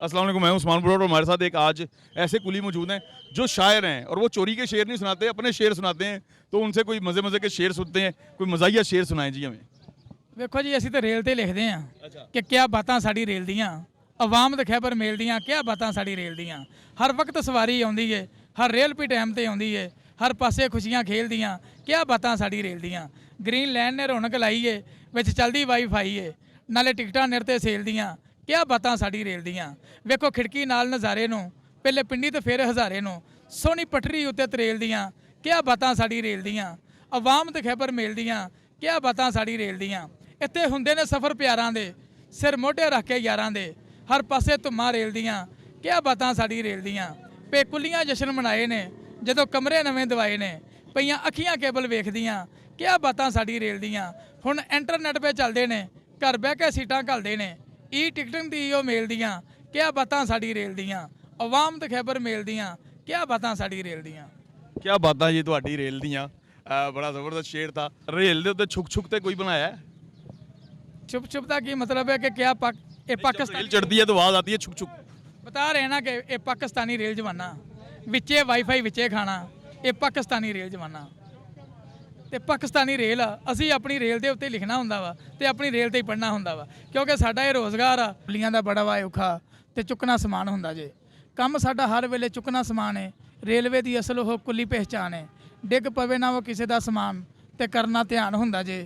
अस्सलाम वालेकुम, मैं उस्मान बुलोट और हमारे साथ एक आज ऐसे कुली मौजूद हैं जो शायर हैं और वो चोरी के शेर नहीं सुनाते, अपने शेर सुनाते हैं। तो उनसे कोई मज़े मज़े के शेर सुनते हैं, कोई मज़ाहिया शेर सुनाएं जी हमें। ਵੇਖੋ ਜੀ ਅਸੀਂ ਤਾਂ ਰੇਲ ਤੇ ਲਿਖਦੇ ਆਂ ਅੱਛਾ। ਕਿ ਕਿਆ ਬਾਤਾਂ ਸਾਡੀ ਰੇਲ ਦੀਆਂ ਆਵਾਮ ਦੇ ਖੈਬਰ ਮੇਲ ਦੀਆਂ ਕਿਆ ਬਾਤਾਂ ਸਾਡੀ ਰੇਲ ਦੀਆਂ ਹਰ ਵਕਤ ਸਵਾਰੀ ਆਉਂਦੀ ਏ ਹਰ ਰੇਲ ਵੀ ਟਾਈਮ ਤੇ ਆਉਂਦੀ ਏ ਹਰ ਪਾਸੇ ਖੁਸ਼ੀਆਂ ਖੇਲਦੀਆਂ ਕਿਆ ਬਾਤਾਂ ਸਾਡੀ ਰੇਲ ਦੀਆਂ ਗ੍ਰੀਨ ਲੈਂਡ ਨੇ ਰੌਣਕ ਲਾਈ ਏ ਵਿੱਚ ਚਲਦੀ ਵਾਈਫਾਈ ਏ ਨਾਲੇ ਟਿਕਟਾਂ ਨਿਰਤੇ ਸੇਲ ਦੀਆਂ ਕਿਆ ਬਾਤਾਂ ਸਾਡੀ ਰੇਲ ਦੀਆਂ ਵੇਖੋ ਖਿੜਕੀ ਨਾਲ ਨਜ਼ਾਰੇ ਨੂੰ ਪਹਿਲੇ ਪਿੰਡੀ ਤੇ ਫਿਰ ਹਜ਼ਾਰੇ ਨੂੰ ਸੋਹਣੀ ਪਟਰੀ ਉੱਤੇ ਤਰੇਲ ਦੀਆਂ ਕਿਆ ਬਾਤਾਂ ਸਾਡੀ ਰੇਲ ਦੀਆਂ ਆਵਾਮ ਦੇ ਖੈਬਰ ਮੇਲ ਦੀਆਂ ਕਿਆ ਬਾਤਾਂ ਸਾਡੀ ਰੇਲ ਦੀਆਂ ਇੱਥੇ ਹੁੰਦੇ ਨੇ ਸਫ਼ਰ ਪਿਆਰਾਂ ਦੇ ਸਿਰ ਮੋਢੇ ਰੱਖ ਕੇ ਯਾਰਾਂ ਦੇ ਹਰ ਪਾਸੇ ਧੁੰਮਾਂ ਰੇਲ ਦੀਆਂ ਕਿਆ ਬਾਤਾਂ ਸਾਡੀ ਰੇਲ ਦੀਆਂ ਪੇ ਕੁੱਲੀਆਂ ਜਸ਼ਨ ਮਨਾਏ ਨੇ ਜਦੋਂ ਕਮਰੇ ਨਵੇਂ ਦਵਾਏ ਨੇ ਪਈਆਂ ਅੱਖੀਆਂ ਕੇਬਲ ਵੇਖਦੀਆਂ ਕਿਆ ਬਾਤਾਂ ਸਾਡੀ ਰੇਲ ਦੀਆਂ ਹੁਣ ਇੰਟਰਨੈਟ 'ਤੇ ਚੱਲਦੇ ਨੇ ਘਰ ਬਹਿ ਕੇ ਸੀਟਾਂ ਘੱਲਦੇ ਨੇ ਈ ਟਿਕਟਿੰਗ ਦੀ ਉਹ ਮੇਲ ਦੀਆਂ ਕਿਆ ਬਾਤਾਂ ਸਾਡੀ ਰੇਲ ਦੀਆਂ ਆਵਾਮ ਤੇ ਖੈਬਰ ਮੇਲ ਦੀਆਂ ਕਿਆ ਬਾਤਾਂ ਸਾਡੀ ਰੇਲ ਦੀਆਂ क्या बात जी ਤੁਹਾਡੀ ਰੇਲ ਦੀਆਂ। ਬੜਾ ਜ਼ਬਰਦਸਤ ਸ਼ੇਰ था। ਰੇਲ ਦੇ ਉੱਤੇ ਛੁਕ ਛੁਕ ਤੇ ਕੋਈ ਬਣਾਇਆ है? छुप छुप का की मतलब है कि क्या ये रेल पाकिस्तान चढ़ती है तो आवाज आती है छुक छुक। बता रहे हैं ना कि ये पाकिस्तानी रेल जमाना विचे वाईफाई विचे खाना ये पाकिस्तानी रेल जमाना ਤੇ ਪਾਕਿਸਤਾਨੀ ਰੇਲ ਅਸੀਂ ਆਪਣੀ ਰੇਲ ਦੇ ਉੱਤੇ ਲਿਖਣਾ ਹੁੰਦਾ ਵਾ ਤੇ ਆਪਣੀ ਰੇਲ ਤੇ ਹੀ ਪੜ੍ਹਨਾ ਹੁੰਦਾ ਵਾ ਕਿਉਂਕਿ ਸਾਡਾ ਇਹ ਰੋਜ਼ਗਾਰ ਆ ਕੁੱਲੀਆਂ ਦਾ ਬੜਾ ਵਾ ਔਖਾ ਤੇ ਚੁੱਕਣਾ ਸਮਾਨ ਹੁੰਦਾ ਜੇ ਕੰਮ ਸਾਡਾ ਹਰ ਵੇਲੇ ਚੁੱਕਣਾ ਸਮਾਨ ਹੈ ਰੇਲਵੇ ਦੀ ਅਸਲ ਉਹ ਕੁੱਲੀ ਪਹਿਚਾਣ ਹੈ ਡਿੱਗ ਪਵੇ ਨਾ ਉਹ ਕਿਸੇ ਦਾ ਸਮਾਨ ਤੇ ਕਰਨਾ ਧਿਆਨ ਹੁੰਦਾ ਜੇ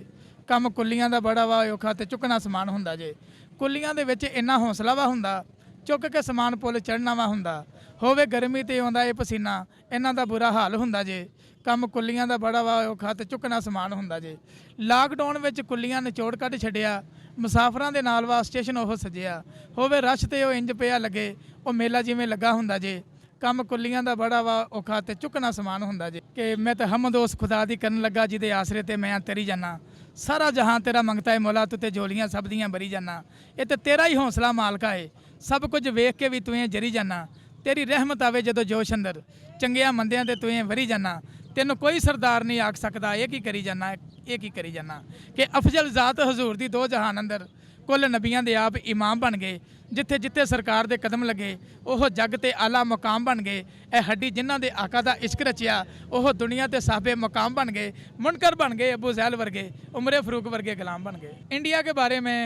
ਕੰਮ ਕੁੱਲੀਆਂ ਦਾ ਬੜਾ ਵਾ ਔਖਾ ਤੇ ਚੁੱਕਣਾ ਸਮਾਨ ਹੁੰਦਾ ਜੇ ਕੁੱਲੀਆਂ ਦੇ ਵਿੱਚ ਇੰਨਾ ਹੌਸਲਾ ਵਾ ਹੁੰਦਾ ਚੁੱਕ ਕੇ ਸਮਾਨ ਪੁੱਲ ਚੜ੍ਹਨਾ ਵਾ ਹੁੰਦਾ ਹੋਵੇ ਗਰਮੀ ਤੇ ਆਉਂਦਾ ਇਹ ਪਸੀਨਾ ਇਹਨਾਂ ਦਾ ਬੁਰਾ ਹਾਲ ਹੁੰਦਾ ਜੇ ਕੰਮ ਕੁੱਲੀਆਂ ਦਾ ਬੜਾ ਵਾ ਔਖਾ ਤੇ ਚੁੱਕਣਾ ਸਮਾਨ ਹੁੰਦਾ ਜੇ ਲਾਕਡਾਊਨ ਵਿੱਚ ਕੁੱਲੀਆਂ ਨਿਚੋੜ ਕੱਢ ਛੱਡਿਆ ਮੁਸਾਫਰਾਂ ਦੇ ਨਾਲ ਵਾ ਸਟੇਸ਼ਨ ਉਹ ਸਜਿਆ ਹੋਵੇ ਰਸ਼ ਤੇ ਉਹ ਇੰਜ ਪਿਆ ਲੱਗੇ ਉਹ ਮੇਲਾ ਜਿਵੇਂ ਲੱਗਾ ਹੁੰਦਾ ਜੇ ਕੰਮ ਕੁੱਲੀਆਂ ਦਾ ਬੜਾ ਵਾ ਔਖਾ ਤੇ ਚੁੱਕਣਾ ਸਮਾਨ ਹੁੰਦਾ ਜੇ ਕਿ ਮੈਂ ਤਾਂ ਹਮਦ ਉਸ ਖੁਦਾ ਦੀ ਕਰਨ ਲੱਗਾ ਜਿਹਦੇ ਆਸਰੇ ਤੇ ਮੈਂ ਤੇਰੀ ਜਾਨਾ ਸਾਰਾ ਜਹਾਂ ਤੇਰਾ ਮੰਗਤਾ ਹੈ ਮੌਲਾ ਤੂੰ ਤੇ ਜੋਲੀਆਂ ਸਭ ਦੀਆਂ ਬਰੀ ਜਾਨਾ ਇਹ ਤੇ ਤੇਰਾ ਹੀ ਹੌਸਲਾ ਮਾਲਕਾ ਏ ਸਭ ਕੁਝ ਵੇਖ ਕੇ ਵੀ ਤੂੰ ਇਹ ਜਰੀ ਜਾਨਾ ਤੇਰੀ ਰਹਿਮਤ ਆਵੇ ਜਦੋਂ ਜੋਸ਼ ਅੰਦਰ ਚੰਗਿਆਂ ਮੰਦਿਆਂ ਤੇ ਤੂੰ ਇਹ ਵਰੀ ਜਾਨਾ ਤੈਨੂੰ ਕੋਈ ਸਰਦਾਰ ਨਹੀਂ ਆਖ ਸਕਦਾ ਇਹ ਕੀ ਕਰੀ ਜਾਨਾ ਇਹ ਕੀ ਕਰੀ ਜਾਨਾ ਕਿ ਅਫਜ਼ਲ ਜ਼ਾਤ ਹਜ਼ੂਰ ਦੀ ਦੋ ਜਹਾਨ ਅੰਦਰ ਕੁੱਲ ਨਬੀਆਂ ਦੇ ਆਪ ਇਮਾਮ ਬਣ ਗਏ ਜਿੱਥੇ ਜਿੱਥੇ ਸਰਕਾਰ ਦੇ ਕਦਮ ਲੱਗੇ ਉਹ ਜੱਗ ਤੇ ਆਲਾ ਮੁਕਾਮ ਬਣ ਗਏ ਇਹ ਹੱਡੀ ਜਿਨ੍ਹਾਂ ਦੇ ਆਕਾ ਦਾ ਇਸ਼ਕ ਰਚਿਆ ਉਹ ਦੁਨੀਆ ਤੇ ਸਾਹਬੇ ਮੁਕਾਮ ਬਣ ਗਏ ਮੁਨਕਰ ਬਣ गए अबू ज़ैल वर्गे उमर फ़रूक वर्गे गुलाम बन गए इंडिया के बारे में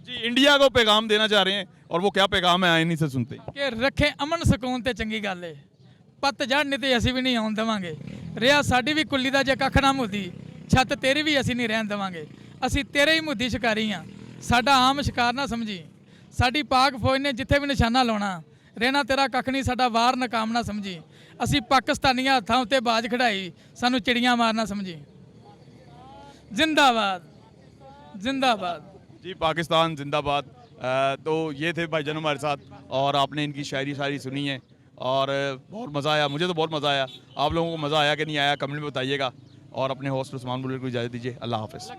जी इंडिया को पैगाम देना चाह रहे हैं और वो क्या पैगाम है आए नहीं से सुनते। कि रखे अमन सकून ते चंगी गल है पत जड़ ते असीं भी नहीं आउण देवांगे रिया साडी भी कुल्ली दा जे कख ना मुद्दी छत तेरी भी असीं नहीं रहन देवांगे असीं तेरे ही मुद्दी शिकारी हाँ साडा आम शिकार ना समझी साडी पाक फौज ने जिथे भी निशाना लाउणा रहना तेरा कख नहीं साडा वार नाकाम ना समझी असीं पाकिस्तानियां हत्थां उत्ते बाज खड़ाई सानू चिड़ियां मारना समझी जिंदाबाद जिंदाबाद जी पाकिस्तान जिंदाबाद। तो ये थे भाईजान हमारे साथ और आपने इनकी शायरी सुनी है और बहुत मज़ा आया, मुझे तो बहुत मज़ा आया। आप लोगों को मज़ा आया कि नहीं आया कमेंट में बताइएगा और अपने होस्ट उस्मान बुलोट को इजाज़त दीजिए। अल्लाह हाफ़िज़।